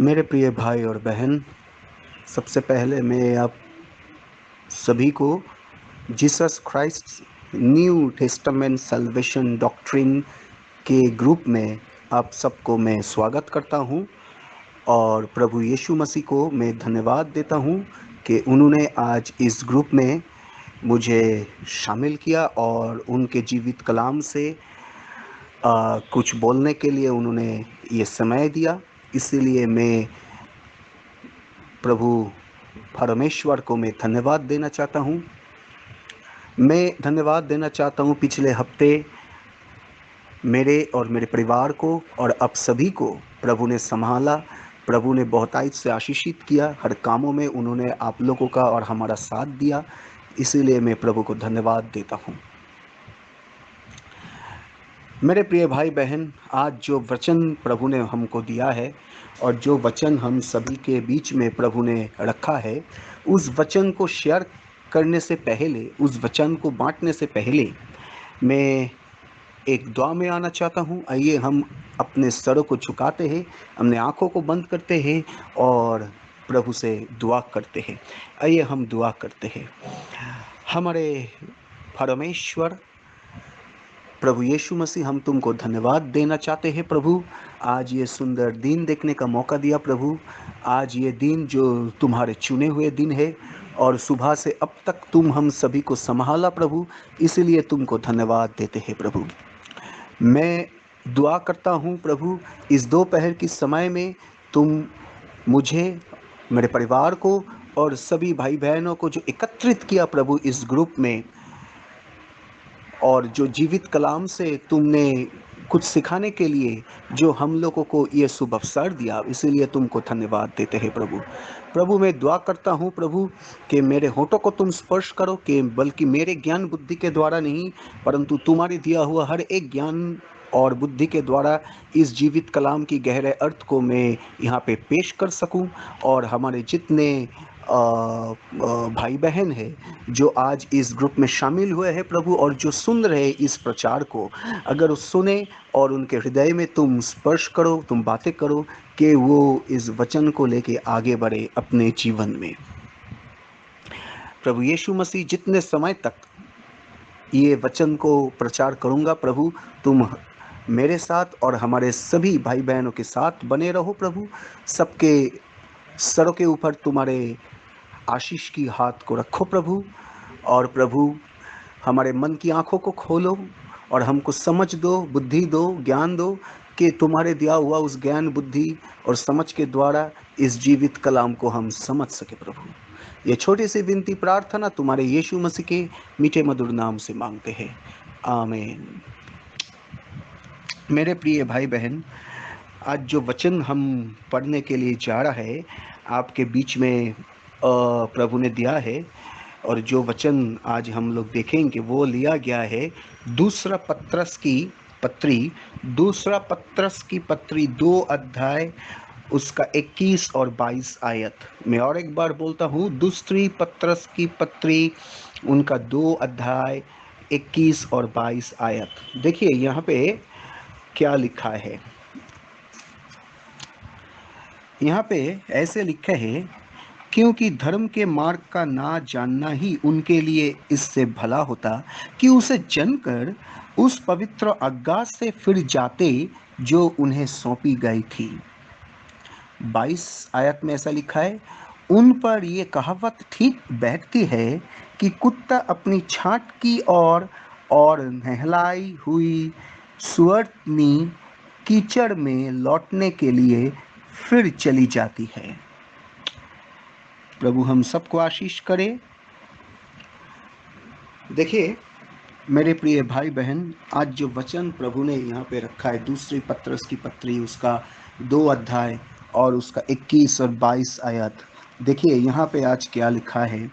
मेरे प्रिय भाई और बहन, सबसे पहले मैं आप सभी को Jesus Christ new testament salvation doctrine के ग्रुप में आप सबको मैं स्वागत करता हूं और प्रभु यीशु मसीह को मैं धन्यवाद देता हूं कि उन्होंने आज इस ग्रुप में मुझे शामिल किया और उनके जीवित कलाम से कुछ बोलने के लिए उन्होंने ये समय दिया। इसीलिए मैं प्रभु परमेश्वर को मैं धन्यवाद देना चाहता हूँ। मैं धन्यवाद देना चाहता हूँ पिछले हफ्ते मेरे और मेरे परिवार को और आप सभी को प्रभु ने संभाला। प्रभु ने बहुतायत से आशीषित किया। हर कामों में उन्होंने आप लोगों का और हमारा साथ दिया। इसीलिए मैं प्रभु को धन्यवाद देता हूँ। मेरे प्रिय भाई बहन, आज जो वचन प्रभु ने हमको दिया है और जो वचन हम सभी के बीच में प्रभु ने रखा है, उस वचन को शेयर करने से पहले, उस वचन को बांटने से पहले मैं एक दुआ में आना चाहता हूँ। आइए हम अपने सरों को झुकाते हैं, अपने आँखों को बंद करते हैं और प्रभु से दुआ करते हैं। आइए हम दुआ करते हैं। हमारे परमेश्वर प्रभु यीशु मसीह, हम तुमको धन्यवाद देना चाहते हैं प्रभु। आज ये सुंदर दिन देखने का मौका दिया प्रभु। आज ये दिन जो तुम्हारे चुने हुए दिन है और सुबह से अब तक तुम हम सभी को संभाला प्रभु, इसलिए तुमको धन्यवाद देते हैं प्रभु। मैं दुआ करता हूँ प्रभु, इस दोपहर की समय में तुम मुझे, मेरे परिवार को और सभी भाई बहनों को जो एकत्रित किया प्रभु इस ग्रुप में, और जो जीवित कलाम से तुमने कुछ सिखाने के लिए जो हम लोगों को ये शुभ अवसर दिया, इसीलिए तुमको धन्यवाद देते हैं प्रभु। प्रभु मैं दुआ करता हूँ प्रभु कि मेरे होठों को तुम स्पर्श करो, कि बल्कि मेरे ज्ञान बुद्धि के द्वारा नहीं, परंतु तुम्हारे दिया हुआ हर एक ज्ञान और बुद्धि के द्वारा इस जीवित कलाम की गहरे अर्थ को मैं यहाँ पे पेश कर सकूं। और हमारे जितने भाई बहन है जो आज इस ग्रुप में शामिल हुए हैं प्रभु, और जो सुन रहे इस प्रचार को, अगर वो सुने और उनके हृदय में तुम स्पर्श करो, तुम बातें करो कि वो इस वचन को लेके आगे बढ़े अपने जीवन में। प्रभु यीशु मसीह, जितने समय तक ये वचन को प्रचार करूंगा प्रभु, तुम मेरे साथ और हमारे सभी भाई बहनों के साथ बने रहो प्रभु। सबके सरों के ऊपर तुम्हारे आशीष की हाथ को रखो प्रभु। और प्रभु हमारे मन की आंखों को खोलो और हमको समझ दो, बुद्धि दो, ज्ञान दो, कि तुम्हारे दिया हुआ उस ज्ञान, बुद्धि और समझ के द्वारा इस जीवित कलाम को हम समझ सके प्रभु। ये छोटी सी विनती प्रार्थना तुम्हारे यीशु मसीह के मीठे मधुर नाम से मांगते हैं, आमीन। मेरे प्रिय भाई बहन, आज जो वचन हम पढ़ने के लिए जा रहा है आपके बीच में प्रभु ने दिया है, और जो वचन आज हम लोग देखेंगे वो लिया गया है दूसरा पत्रस की पत्री 2 अध्याय उसका 21 और 22 आयत। मैं और एक बार बोलता हूँ, दूसरी पत्रस की पत्री उनका 2 अध्याय 21 और 22 आयत। देखिए यहाँ पे क्या लिखा है। यहाँ पे ऐसे लिखा है, क्योंकि धर्म के मार्ग का ना जानना ही उनके लिए इससे भला होता कि उसे जानकर उस पवित्र आज्ञा से फिर जाते जो उन्हें सौंपी गई थी। 22 आयत में ऐसा लिखा है, उन पर ये कहावत ठीक बैठती है कि कुत्ता अपनी छांट की और नहलाई हुई सुअरनी कीचड़ में लौटने के लिए फिर चली जाती है। प्रभु हम सबको आशीष करे। देखिए मेरे प्रिय भाई बहन, आज जो वचन प्रभु ने यहाँ पे रखा है, दूसरी पत्रस की पत्री उसका 2 अध्याय और उसका 21 और 22 आयत। देखिए यहाँ पे आज क्या लिखा है।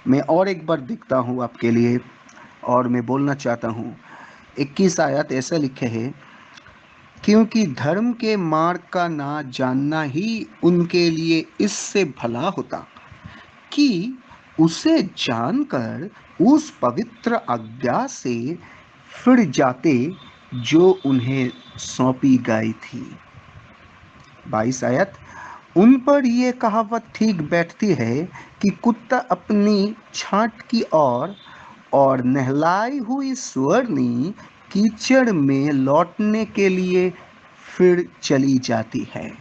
मैं और एक बार दिखता हूँ आपके लिए और मैं बोलना चाहता हूँ। 21 आयत ऐसा लिखे है, क्योंकि धर्म के मार्ग का ना जानना ही उनके लिए इससे भला होता कि उसे जानकर उस पवित्र आज्ञा से फिर जाते जो उन्हें सौंपी गई थी। 22 आयत, उन पर ये कहावत ठीक बैठती है कि कुत्ता अपनी छांट की और नहलाई हुई सुअरनी कीचड़ में लौटने के लिए फिर चली जाती है।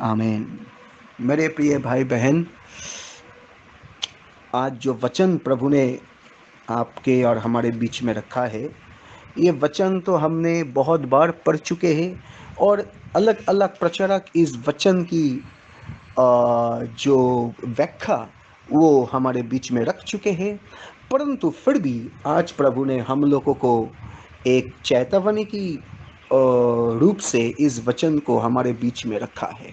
आमीन। मेरे प्रिय भाई बहन, आज जो वचन प्रभु ने आपके और हमारे बीच में रखा है, ये वचन तो हमने बहुत बार पढ़ चुके हैं और अलग अलग प्रचारक इस वचन की जो व्याख्या वो हमारे बीच में रख चुके हैं, परंतु फिर भी आज प्रभु ने हम लोगों को एक चेतावनी की रूप से इस वचन को हमारे बीच में रखा है।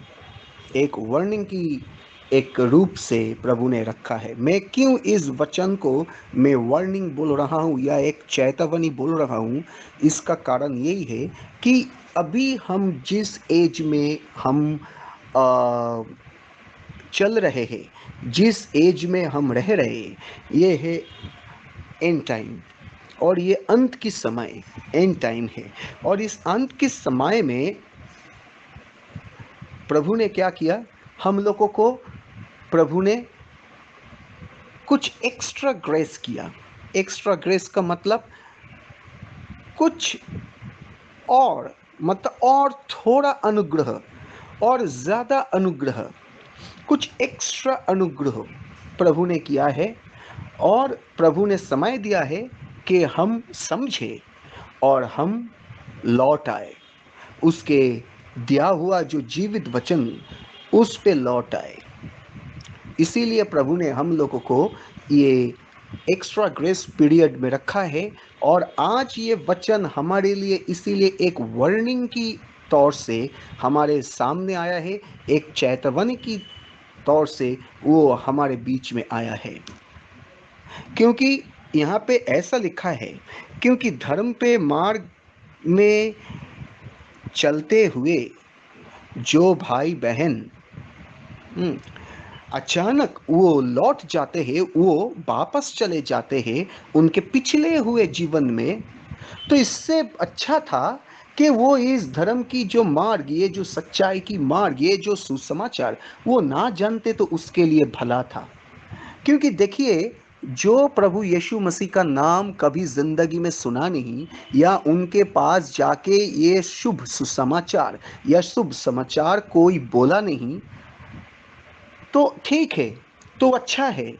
एक वार्निंग की एक रूप से प्रभु ने रखा है। मैं क्यों इस वचन को मैं वार्निंग बोल रहा हूँ या एक चेतावनी बोल रहा हूँ, इसका कारण यही है कि अभी हम जिस एज में हम चल रहे हैं, जिस एज में हम रह रहे हैं, ये है एंड टाइम, और ये अंत की समय एंड टाइम है। और इस अंत के समय में प्रभु ने क्या किया, हम लोगों को प्रभु ने कुछ एक्स्ट्रा ग्रेस किया। एक्स्ट्रा ग्रेस का मतलब कुछ और, मतलब और थोड़ा अनुग्रह और ज़्यादा अनुग्रह, कुछ एक्स्ट्रा अनुग्रह प्रभु ने किया है। और प्रभु ने समय दिया है कि हम समझे और हम लौट आए, उसके दिया हुआ जो जीवित वचन उस पे लौट आए। इसीलिए प्रभु ने हम लोगों को ये एक्स्ट्रा ग्रेस पीरियड में रखा है। और आज ये वचन हमारे लिए इसीलिए एक वार्निंग की तौर से हमारे सामने आया है, एक चेतावनी की तौर से वो हमारे बीच में आया है। क्योंकि यहाँ पे ऐसा लिखा है, क्योंकि धर्म पे मार्ग में चलते हुए जो भाई बहन अचानक वो लौट जाते हैं, वो वापस चले जाते हैं उनके पिछले हुए जीवन में, तो इससे अच्छा था कि वो इस धर्म की जो मार्ग, ये जो सच्चाई की मार्ग, ये जो सुसमाचार वो ना जानते तो उसके लिए भला था। क्योंकि देखिए, जो प्रभु यीशु मसीह का नाम कभी जिंदगी में सुना नहीं या उनके पास जाके ये शुभ सुसमाचार या शुभ समाचार कोई बोला नहीं, तो ठीक है, तो अच्छा है।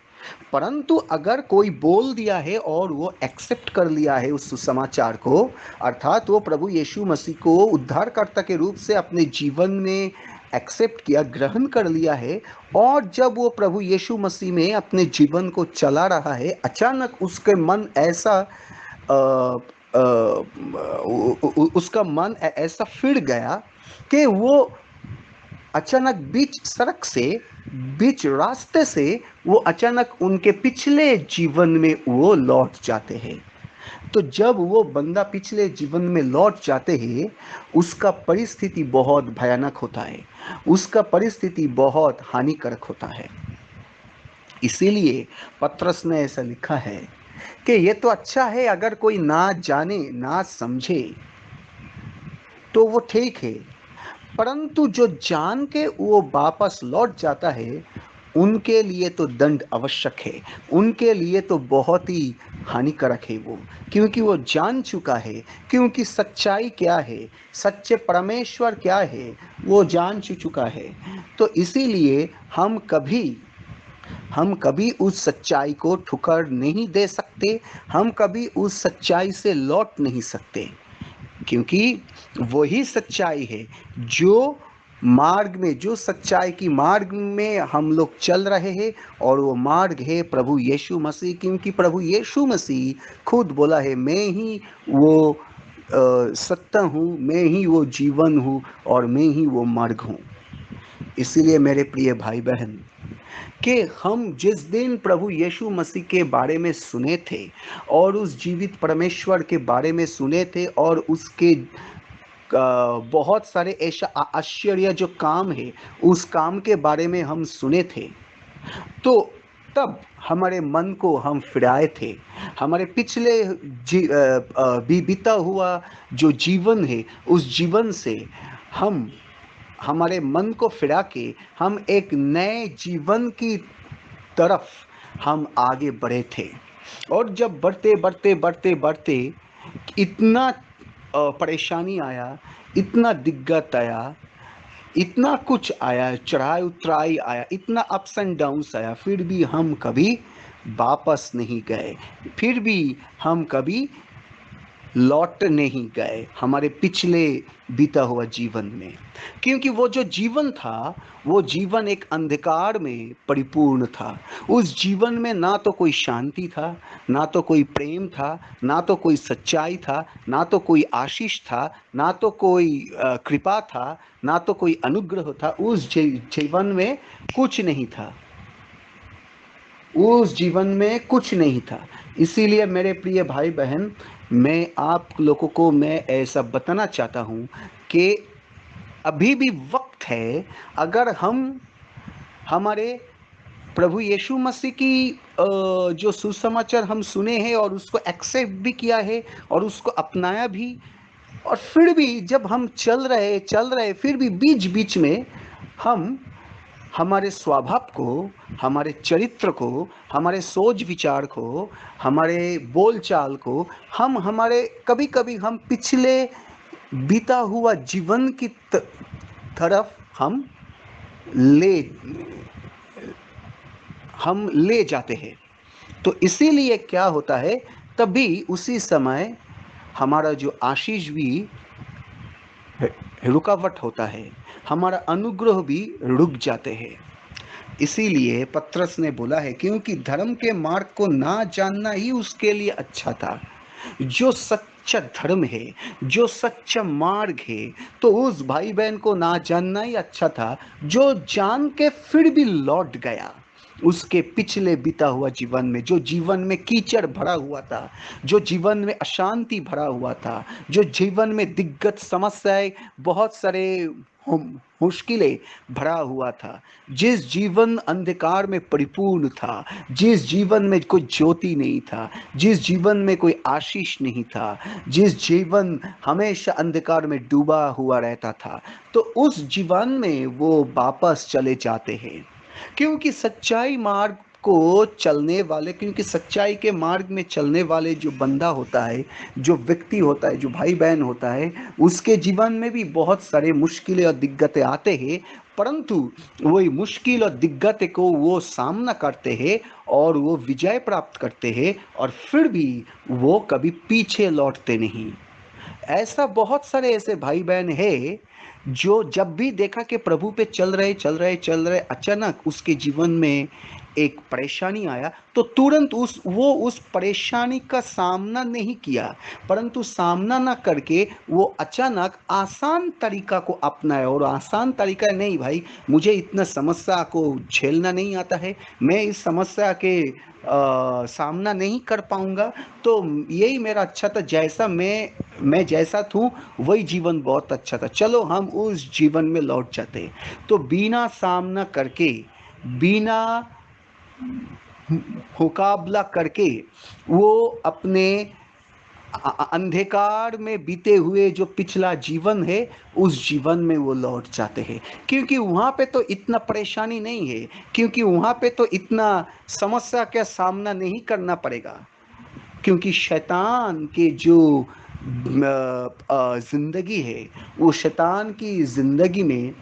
परंतु अगर कोई बोल दिया है और वो एक्सेप्ट कर लिया है उस सुसमाचार को, अर्थात वो प्रभु यीशु मसीह को उद्धारकर्ता के रूप से अपने जीवन में एक्सेप्ट किया, ग्रहण कर लिया है, और जब वो प्रभु यीशु मसीह में अपने जीवन को चला रहा है, अचानक उसके मन ऐसा अ, अ, उसका मन ऐसा फिर गया कि वो अचानक बीच सड़क से, बीच रास्ते से वो अचानक उनके पिछले जीवन में वो लौट जाते हैं। तो जब वो बंदा पिछले जीवन में लौट जाते हैं, उसका परिस्थिति बहुत भयानक होता है, उसका परिस्थिति बहुत हानिकारक होता है। इसीलिए पतरस ने ऐसा लिखा है कि ये तो अच्छा है अगर कोई ना जाने ना समझे तो वो ठीक है, परंतु जो जान के वो वापस लौट जाता है, उनके लिए तो दंड आवश्यक है, उनके लिए तो बहुत ही हानिकारक है वो, क्योंकि वो जान चुका है, क्योंकि सच्चाई क्या है, सच्चे परमेश्वर क्या है, वो जान चुका है। तो इसीलिए हम कभी उस सच्चाई को ठुकर नहीं दे सकते, हम कभी उस सच्चाई से लौट नहीं सकते, क्योंकि वही सच्चाई है जो मार्ग में, जो सच्चाई की मार्ग में हम लोग चल रहे हैं, और वो मार्ग है प्रभु यीशु मसीह। क्योंकि प्रभु यीशु मसीह खुद बोला है, मैं ही वो सत्य हूँ, मैं ही वो जीवन हूँ और मैं ही वो मार्ग हूँ। इसीलिए मेरे प्रिय भाई बहन, कि हम जिस दिन प्रभु यीशु मसीह के बारे में सुने थे और उस जीवित परमेश्वर के बारे में सुने थे और उसके बहुत सारे ऐसा आश्चर्य जो काम है उस काम के बारे में हम सुने थे, तो तब हमारे मन को हम फिराए थे, हमारे पिछले बीता हुआ जो जीवन है उस जीवन से हम हमारे मन को फिरा के हम एक नए जीवन की तरफ हम आगे बढ़े थे। और जब बढ़ते बढ़ते बढ़ते बढ़ते इतना परेशानी आया, इतना दिक्कत आया, इतना कुछ आया, चढ़ाई उतराई आया, इतना अप्स एंड डाउन्स आया, फिर भी हम कभी वापस नहीं गए, फिर भी हम कभी लौट नहीं गए हमारे पिछले बीता हुआ जीवन में। क्योंकि वो जो जीवन था, वो जीवन एक अंधकार में परिपूर्ण था। उस जीवन में ना तो कोई शांति था, ना तो कोई प्रेम था, ना तो कोई सच्चाई था, ना तो कोई आशीष था, ना तो कोई कृपा था, ना तो कोई अनुग्रह था। उस जीवन में कुछ नहीं था, उस जीवन में कुछ नहीं था। इसीलिए मेरे प्रिय भाई बहन, मैं आप लोगों को मैं ऐसा बताना चाहता हूँ कि अभी भी वक्त है। अगर हम हमारे प्रभु यीशु मसीह की जो सुसमाचार हम सुने हैं और उसको एक्सेप्ट भी किया है और उसको अपनाया भी, और फिर भी जब हम चल रहे फिर भी बीच बीच में हम हमारे स्वभाव को, हमारे चरित्र को, हमारे सोच विचार को, हमारे बोलचाल को, हम हमारे कभी कभी हम पिछले बीता हुआ जीवन की तरफ ले हम ले जाते हैं। तो इसीलिए क्या होता है, तभी उसी समय हमारा जो आशीष भी रुकावट होता है, हमारा अनुग्रह भी रुक जाते हैं। इसीलिए पतरस ने बोला है, क्योंकि धर्म के मार्ग को ना जानना ही उसके लिए अच्छा था। जो सच्चा धर्म है, जो सच्चा मार्ग है, तो उस भाई बहन को ना जानना ही अच्छा था, जो जान के फिर भी लौट गया उसके पिछले बीता हुआ जीवन में, जो जीवन में कीचड़ भरा हुआ था, जो जीवन में अशांति भरा हुआ था, जो जीवन में दिक्कत, समस्याएं, बहुत सारे मुश्किलें भरा हुआ था, जिस जीवन अंधकार में परिपूर्ण था, जिस जीवन में कोई ज्योति नहीं था, जिस जीवन में कोई आशीष नहीं था, जिस जीवन हमेशा अंधकार में डूबा हुआ रहता था, तो उस जीवन में वो वापस चले जाते हैं। क्योंकि सच्चाई मार्ग को चलने वाले, क्योंकि सच्चाई के मार्ग में चलने वाले जो बंदा होता है, जो व्यक्ति होता है, जो भाई बहन होता है, उसके जीवन में भी बहुत सारे मुश्किलें और दिक्कतें आते हैं, परंतु वही मुश्किल और दिक्कत को वो सामना करते हैं और वो विजय प्राप्त करते हैं, और फिर भी वो कभी पीछे लौटते नहीं। ऐसा बहुत सारे ऐसे भाई बहन है जो जब भी देखा कि प्रभु पे चल रहे, अचानक उसके जीवन में एक परेशानी आया, तो तुरंत उस परेशानी का सामना नहीं किया, परंतु सामना ना करके वो अचानक आसान तरीका को अपनाया। और आसान तरीका नहीं भाई, मुझे इतना समस्या को झेलना नहीं आता है, मैं इस समस्या के सामना नहीं कर पाऊंगा, तो यही मेरा अच्छा था, जैसा मैं जैसा था वही जीवन बहुत अच्छा था, चलो हम उस जीवन में लौट जाते। तो बिना सामना करके, बिना मुकाबला करके, वो अपने अंधकार में बीते हुए जो पिछला जीवन है, उस जीवन में वो लौट जाते हैं। क्योंकि वहाँ पे तो इतना परेशानी नहीं है, क्योंकि वहाँ पे तो इतना समस्या का सामना नहीं करना पड़ेगा, क्योंकि शैतान के जो जिंदगी है, वो शैतान की जिंदगी में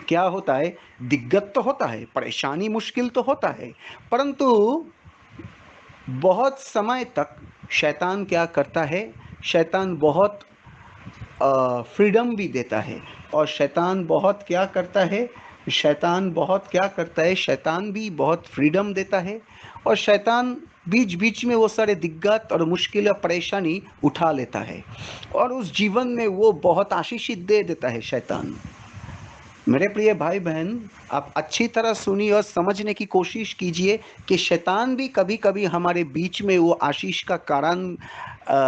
क्या होता है, दिक्कत तो होता है, परेशानी मुश्किल तो होता है, परंतु बहुत समय तक शैतान क्या करता है, शैतान बहुत फ्रीडम भी देता है। और शैतान बहुत क्या करता है, शैतान बहुत क्या करता है, शैतान भी बहुत फ्रीडम देता है। और शैतान बीच बीच में वो सारे दिक्कत और मुश्किल और परेशानी उठा लेता है, और उस जीवन में वो बहुत आशीषित दे देता है शैतान। मेरे प्रिय भाई बहन, आप अच्छी तरह सुनिए और समझने की कोशिश कीजिए कि शैतान भी कभी कभी हमारे बीच में वो आशीष का कारण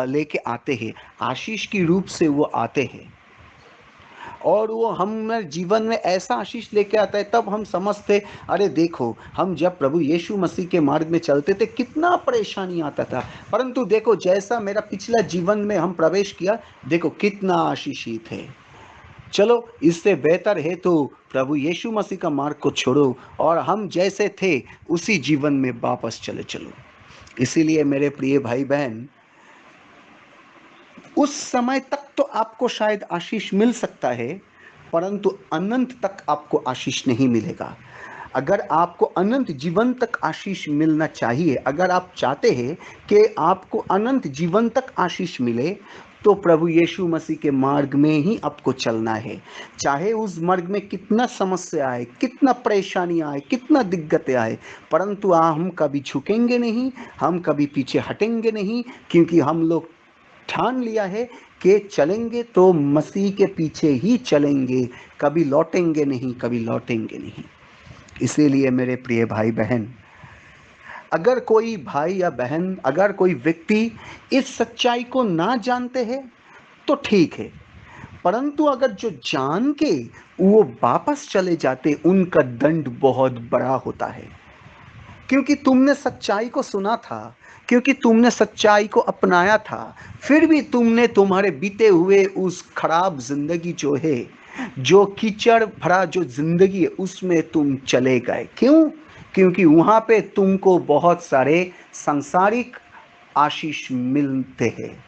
लेके आते हैं, आशीष की रूप से वो आते हैं, और वो हमारे जीवन में ऐसा आशीष लेके आता है, तब हम समझते, अरे देखो, हम जब प्रभु यीशु मसीह के मार्ग में चलते थे कितना परेशानी आता था, परंतु देखो जैसा मेरा पिछला जीवन में हम प्रवेश किया, देखो कितना आशीषित है। चलो इससे बेहतर है तो प्रभु यीशु मसीह का मार्ग को छोड़ो और हम जैसे थे उसी जीवन में वापस चले चलो। इसीलिए मेरे प्रिय भाई बहन, उस समय तक तो आपको शायद आशीष मिल सकता है, परंतु अनंत तक आपको आशीष नहीं मिलेगा। अगर आपको अनंत जीवन तक आशीष मिलना चाहिए, अगर आप चाहते हैं कि आपको अनंत जीवन तक आशीष मिले, तो प्रभु यीशु मसीह के मार्ग में ही आपको चलना है। चाहे उस मार्ग में कितना समस्या आए, कितना परेशानी आए, कितना दिक्कतें आए, परंतु हम कभी झुकेंगे नहीं, हम कभी पीछे हटेंगे नहीं, क्योंकि हम लोग ठान लिया है कि चलेंगे तो मसीह के पीछे ही चलेंगे, कभी लौटेंगे नहीं, कभी लौटेंगे नहीं। इसीलिए मेरे प्रिय भाई बहन, अगर कोई भाई या बहन, अगर कोई व्यक्ति इस सच्चाई को ना जानते हैं तो ठीक है, परंतु अगर जो जान के वो वापस चले जाते, उनका दंड बहुत बड़ा होता है। क्योंकि तुमने सच्चाई को सुना था, क्योंकि तुमने सच्चाई को अपनाया था, फिर भी तुमने तुम्हारे बीते हुए उस खराब जिंदगी जो है, जो कीचड़ भरा जो जिंदगी है, उसमें तुम चले गए। क्यों? क्योंकि वहां पे तुमको बहुत सारे सांसारिक आशीष मिलते हैं।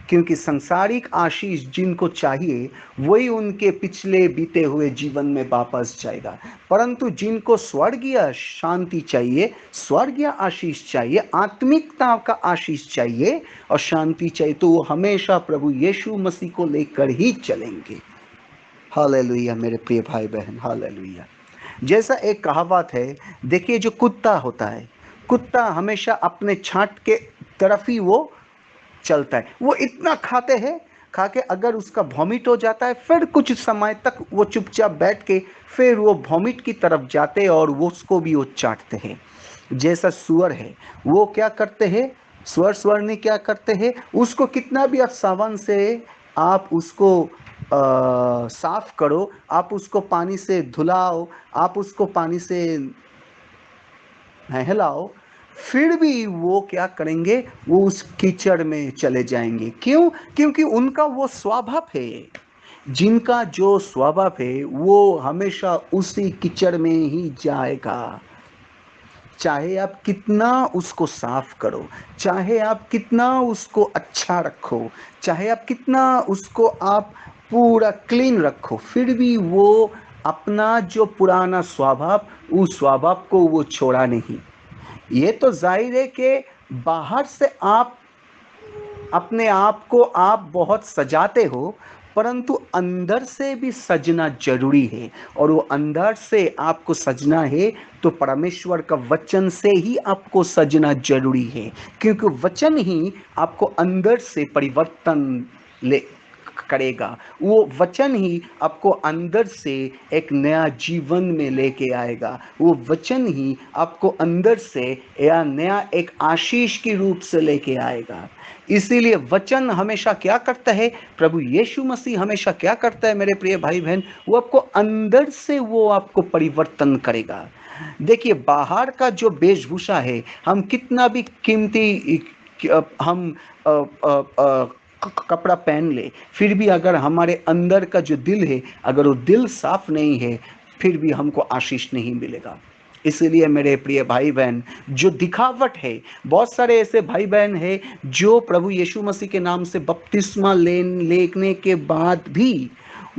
क्योंकि सांसारिक आशीष जिनको चाहिए वही उनके पिछले बीते हुए जीवन में वापस जाएगा, परंतु जिनको स्वर्गीय शांति चाहिए, स्वर्गीय आशीष चाहिए, आत्मिकता का आशीष चाहिए और शांति चाहिए, तो वो हमेशा प्रभु यीशु मसीह को लेकर ही चलेंगे। हालेलुया मेरे प्रिय भाई बहन, हालेलुया। जैसा एक कहावत है, देखिए जो कुत्ता होता है, कुत्ता हमेशा अपने छांट के तरफ ही वो चलता है। वो इतना खाते हैं, खा के अगर उसका वॉमिट हो जाता है, फिर कुछ समय तक वो चुपचाप बैठ के फिर वो वॉमिट की तरफ जाते हैं और वो उसको भी वो चाटते हैं। जैसा सुअर है, वो क्या करते हैं, सुअर ने क्या करते हैं, उसको कितना भी आप साबुन से आप उसको साफ करो, आप उसको पानी से धुलाओ, आप उसको पानी से नहलाओ, फिर भी वो क्या करेंगे, वो उस कीचड़ में चले जाएंगे। क्यों? क्योंकि उनका वो स्वभाव है, जिनका जो स्वभाव है वो हमेशा उसी कीचड़ में ही जाएगा। चाहे आप कितना उसको साफ करो, चाहे आप कितना उसको अच्छा रखो, चाहे आप कितना उसको आप पूरा क्लीन रखो, फिर भी वो अपना जो पुराना स्वभाव, उस स्वभाव को वो छोड़ा नहीं। ये तो जाहिर है कि बाहर से आप अपने आप को आप बहुत सजाते हो, परंतु अंदर से भी सजना जरूरी है। और वो अंदर से आपको सजना है तो परमेश्वर का वचन से ही आपको सजना जरूरी है, क्योंकि वचन ही आपको अंदर से परिवर्तन ले करेगा। वो वचन ही आपको अंदर से एक नया जीवन में लेके आएगा। वो वचन ही आपको अंदर से या नया एक आशीष के रूप से लेके आएगा। इसीलिए वचन हमेशा क्या करता है, प्रभु यीशु मसीह हमेशा क्या करता है मेरे प्रिय भाई बहन, वो आपको अंदर से वो आपको परिवर्तन करेगा। देखिए बाहर का जो वेशभूषा है, हम कितना भी कीमती हम कपड़ा पहन ले, फिर भी अगर हमारे अंदर का जो दिल है, अगर वो दिल साफ नहीं है, फिर भी हमको आशीष नहीं मिलेगा। इसलिए मेरे प्रिय भाई बहन, जो दिखावट है, बहुत सारे ऐसे भाई बहन हैं जो प्रभु यीशु मसीह के नाम से बपतिस्मा लेने के बाद भी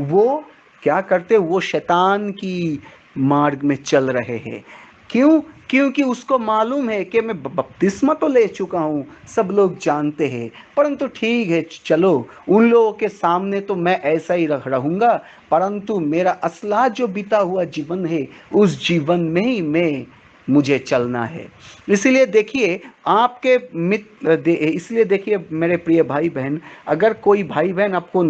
वो क्या करते, वो शैतान की मार्ग में चल रहे हैं। क्यों? क्योंकि उसको मालूम है कि मैं बपतिस्मा तो ले चुका हूँ, सब लोग जानते हैं, परंतु ठीक है, चलो उन लोगों के सामने तो मैं ऐसा ही रहूंगा, परंतु मेरा असला जो बीता हुआ जीवन है, उस जीवन में ही मुझे चलना है। इसलिए देखिए आपके मित्र, इसलिए देखिए मेरे प्रिय भाई बहन, अगर कोई भाई बहन आपको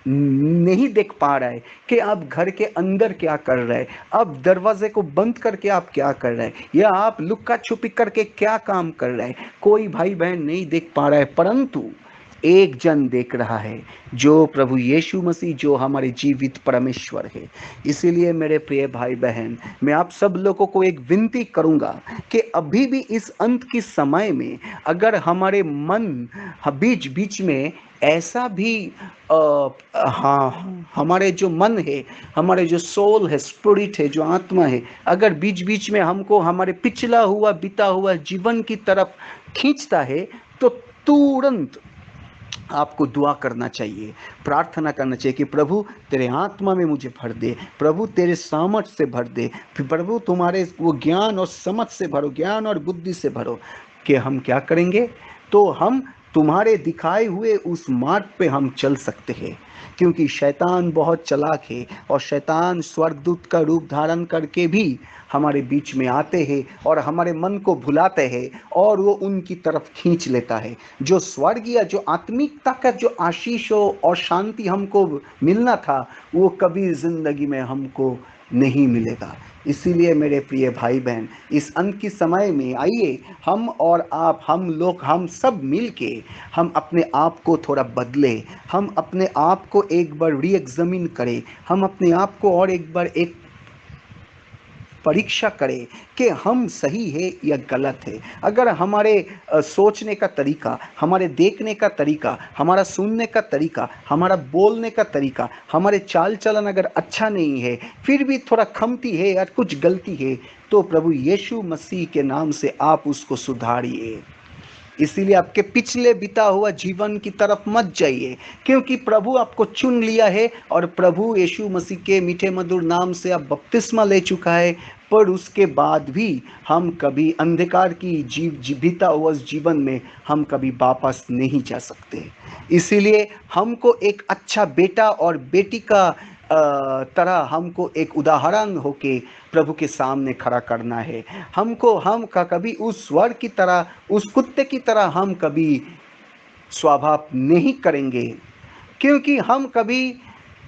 नहीं देख पा रहा है कि आप घर के अंदर क्या कर रहे हैं, आप दरवाजे को बंद करके आप क्या कर रहे हैं, या आप लुक्का छुपी करके क्या काम कर रहे हैं, कोई भाई बहन नहीं देख पा रहा है, परंतु एक जन देख रहा है, जो प्रभु यीशु मसीह, जो हमारे जीवित परमेश्वर है। इसीलिए मेरे प्रिय भाई बहन, मैं आप सब लोगों को एक विनती करूंगा कि अभी भी इस अंत के समय में अगर हमारे मन बीच बीच में ऐसा भी हाँ, हमारे जो मन है, हमारे जो सोल है, स्पिरिट है, जो आत्मा है, अगर बीच बीच में हमको हमारे पिछला हुआ बीता हुआ जीवन की तरफ खींचता है, तो तुरंत आपको दुआ करना चाहिए, प्रार्थना करना चाहिए कि प्रभु तेरे आत्मा में मुझे भर दे, प्रभु तेरे सामर्थ से भर दे, फिर प्रभु तुम्हारे वो ज्ञान और समझ से भरो, ज्ञान और बुद्धि से भरो। कि हम क्या करेंगे? तो हम तुम्हारे दिखाए हुए उस मार्ग पे हम चल सकते हैं, क्योंकि शैतान बहुत चालाक है और शैतान स्वर्गदूत का रूप धारण करके भी हमारे बीच में आते हैं और हमारे मन को भुलाते हैं और वो उनकी तरफ खींच लेता है। जो स्वर्ग या जो आत्मिकता का जो आशीष हो और शांति हमको मिलना था, वो कभी जिंदगी में हमको नहीं मिलेगा। इसीलिए मेरे प्रिय भाई बहन, इस अंत की समय में आइए हम और आप, हम लोग, हम सब मिलके हम अपने आप को थोड़ा बदले, हम अपने आप को एक बार री एग्जामिन करें, हम अपने आप को और एक बार एक परीक्षा करें कि हम सही है या गलत है। अगर हमारे सोचने का तरीका, हमारे देखने का तरीका, हमारा सुनने का तरीका, हमारा बोलने का तरीका, हमारे चाल चलन अगर अच्छा नहीं है, फिर भी थोड़ा खमती है या कुछ गलती है, तो प्रभु यीशु मसीह के नाम से आप उसको सुधारिए। इसीलिए आपके पिछले बीता हुआ जीवन की तरफ मत जाइए, क्योंकि प्रभु आपको चुन लिया है और प्रभु यीशु मसीह के मीठे मधुर नाम से आप बपतिस्मा ले चुका है। पर उसके बाद भी हम कभी अंधकार की बीता हुआ उस जीवन में हम कभी वापस नहीं जा सकते। इसीलिए हमको एक अच्छा बेटा और बेटी का तरह हमको एक उदाहरण होके प्रभु के सामने खड़ा करना है। हमको हम का कभी उस स्वर की तरह, उस कुत्ते की तरह हम कभी स्वभाव नहीं करेंगे, क्योंकि हम कभी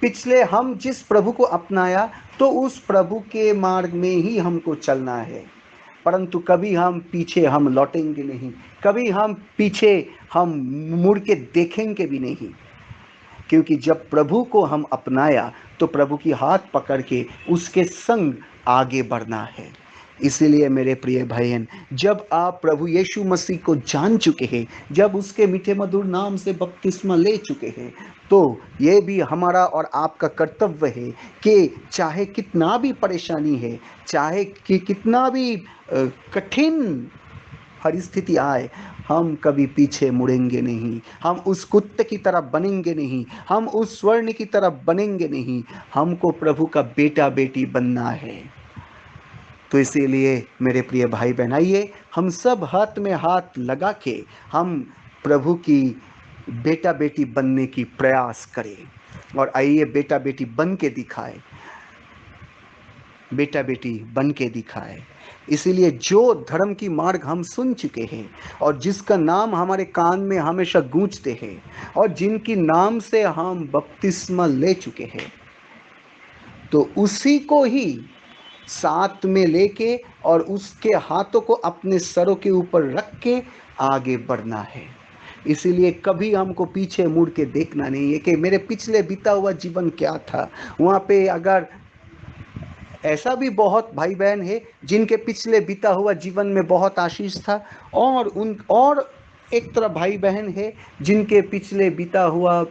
पिछले हम जिस प्रभु को अपनाया, तो उस प्रभु के मार्ग में ही हमको चलना है। परंतु कभी हम पीछे हम लौटेंगे नहीं, कभी हम पीछे हम मुड़ के देखेंगे भी नहीं, क्योंकि जब प्रभु को हम अपनाया तो प्रभु की हाथ पकड़ के उसके संग आगे बढ़ना है। इसीलिए मेरे प्रिय भाइयों, जब आप प्रभु यीशु मसीह को जान चुके हैं, जब उसके मीठे मधुर नाम से बपतिस्मा ले चुके हैं, तो ये भी हमारा और आपका कर्तव्य है कि चाहे कितना भी परेशानी है, चाहे कि कितना भी कठिन परिस्थिति आए, हम कभी पीछे मुड़ेंगे नहीं, हम उस कुत्ते की तरह बनेंगे नहीं, हम उस स्वर्ण की तरह बनेंगे नहीं। हमको प्रभु का बेटा बेटी बनना है। तो इसीलिए मेरे प्रिय भाई बहन, आइए हम सब हाथ में हाथ लगा के हम प्रभु की बेटा बेटी बनने की प्रयास करें, और आइए बेटा बेटी बन के दिखाए, बेटा बेटी बन के दिखाए। इसीलिए जो धर्म की मार्ग हम सुन चुके हैं और जिसका नाम हमारे कान में हमेशा गूंजते हैं और जिनकी नाम से हम बपतिस्मा ले चुके हैं, तो उसी को ही साथ में लेके और उसके हाथों को अपने सरों के ऊपर रख के आगे बढ़ना है। इसीलिए कभी हमको पीछे मुड़ के देखना नहीं है कि मेरे पिछले बीता हुआ जीवन क्या था। वहाँ पे अगर ऐसा भी बहुत भाई बहन है जिनके पिछले बीता हुआ जीवन में बहुत आशीष था, और एक तरह भाई बहन है जिनके पिछले बीता हुआ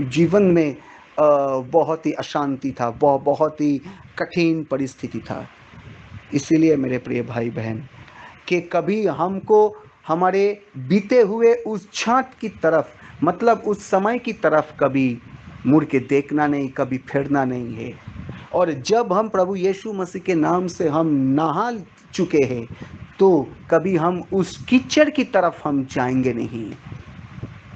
जीवन में बहुत ही अशांति था, बहुत ही कठिन परिस्थिति था। इसीलिए मेरे प्रिय भाई बहन, कि कभी हमको हमारे बीते हुए उस क्षण की तरफ, मतलब उस समय की तरफ कभी मुड़ के देखना नहीं, कभी फिरना नहीं है। और जब हम प्रभु यीशु मसीह के नाम से हम नहा चुके हैं, तो कभी हम उस कीचड़ की तरफ हम जाएंगे नहीं।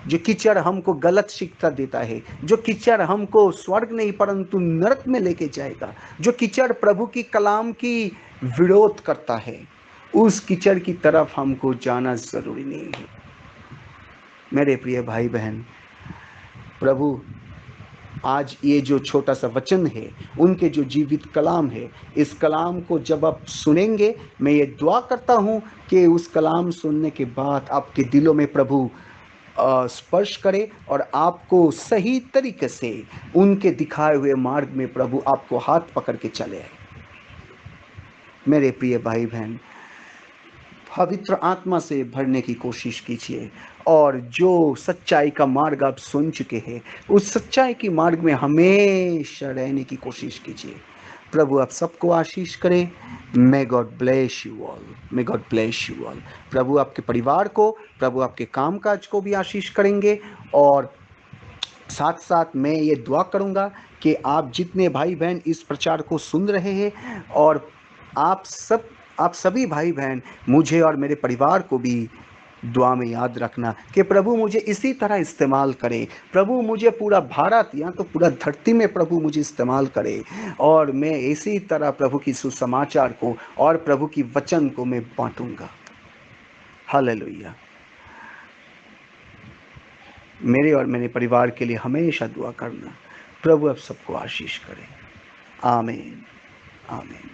जो कीचड़ हमको गलत शिक्षा देता है, जो कीचड़ हमको स्वर्ग नहीं परंतु नरक में लेके जाएगा, जो कीचड़ प्रभु की कलाम की विरोध करता है, उस कीचड़ की तरफ हमको जाना जरूरी नहीं है। मेरे प्रिय भाई बहन, प्रभु आज ये जो छोटा सा वचन है, उनके जो जीवित कलाम है, इस कलाम को जब आप सुनेंगे, मैं ये दुआ करता हूँ कि उस कलाम सुनने के बाद आपके दिलों में प्रभु स्पर्श करे और आपको सही तरीके से उनके दिखाए हुए मार्ग में प्रभु आपको हाथ पकड़ के चले। मेरे प्रिय भाई बहन, पवित्र आत्मा से भरने की कोशिश कीजिए और जो सच्चाई का मार्ग आप सुन चुके हैं, उस सच्चाई की मार्ग में हमेशा रहने की कोशिश कीजिए। प्रभु आप सबको आशीष करें। May God bless you all, may God bless you all. प्रभु आपके परिवार को, प्रभु आपके कामकाज को भी आशीष करेंगे। और साथ साथ मैं ये दुआ करूंगा कि आप जितने भाई बहन इस प्रचार को सुन रहे हैं, और आप सभी भाई बहन मुझे और मेरे परिवार को भी दुआ में याद रखना कि प्रभु मुझे इसी तरह इस्तेमाल करे। प्रभु मुझे पूरा भारत या तो पूरा धरती में प्रभु मुझे इस्तेमाल करे, और मैं इसी तरह प्रभु की सुसमाचार को और प्रभु की वचन को मैं बांटूंगा। हालेलुया। मेरे और मेरे परिवार के लिए हमेशा दुआ करना। प्रभु आप सबको आशीष करे। आमीन, आमीन।